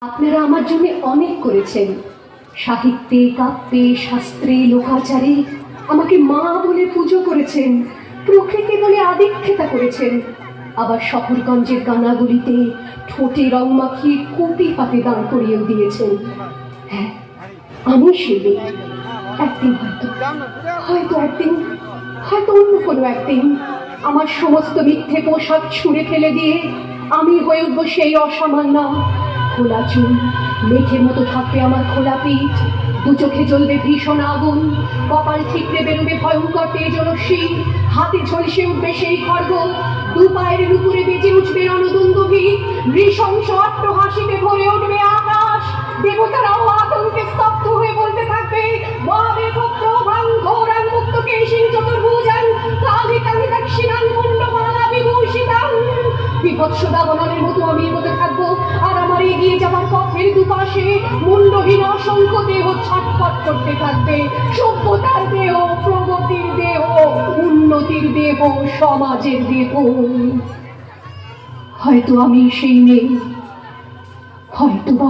আপনারা আমার জন্য অনেক করেছেন, সাহিত্যে, কাব্যে, শাস্ত্রে, লোকাচারে আমাকে মা বলে পুজো করেছেন, প্রকৃতি বলে আদিক্ষেতা করেছেন। আবার শহরগঞ্জের গানাগুলিতে ঠোঁটে রং মাখিয়ে কপি পাতে দাঁড় করিয়েও দিয়েছেন। হ্যাঁ, আমি সেই মেয়ে। একদিন হয়তো অন্য কোনো একদিন আমার সমস্ত মিথ্যে পোশাক ছুঁড়ে ফেলে দিয়ে আমি হয়ে উঠবো সেই অসামান্য। খোলা চুল, মেঘের মতো থাকবে আমার খোলা পিঠ, দু চোখে জ্বলবে ভীষণ আগুন, কপাল ঠিকরে বেরোবে ভয়ঙ্কর তেজরশ্মি, হাতে ঝলসে উঠবে সেই খড়গ, দু পায়ের উপরে বেজে উঠবে রণদুন্দুভি, নৃশংস অট্টহাসিতে ভরে উঠবে আকাশ। দেবতারাও আতঙ্কে স্তব্ধ হয়ে বলতে থাকবে, মহাবে ভক্ত ভাং ঘোরাং মুক্ত কেশিং চতুর্ভুজাং কালি কালি দক্ষিণাং মুন্ডমালা বিভূষিতাং। বিভৎস দাবানলের মতো আমি এগোতে থাকবো, আর আমার এগিয়ে যাবার পথের দুপাশে মুন্ডহীন অসংখ্য দেহ ছটফট করতে থাকবে। সভ্যতার দেহ, প্রগতির দেহ, উন্নতির দেহ, সমাজের দেহ। হয়তো আমি সেই মেয়ে, হয়তো বা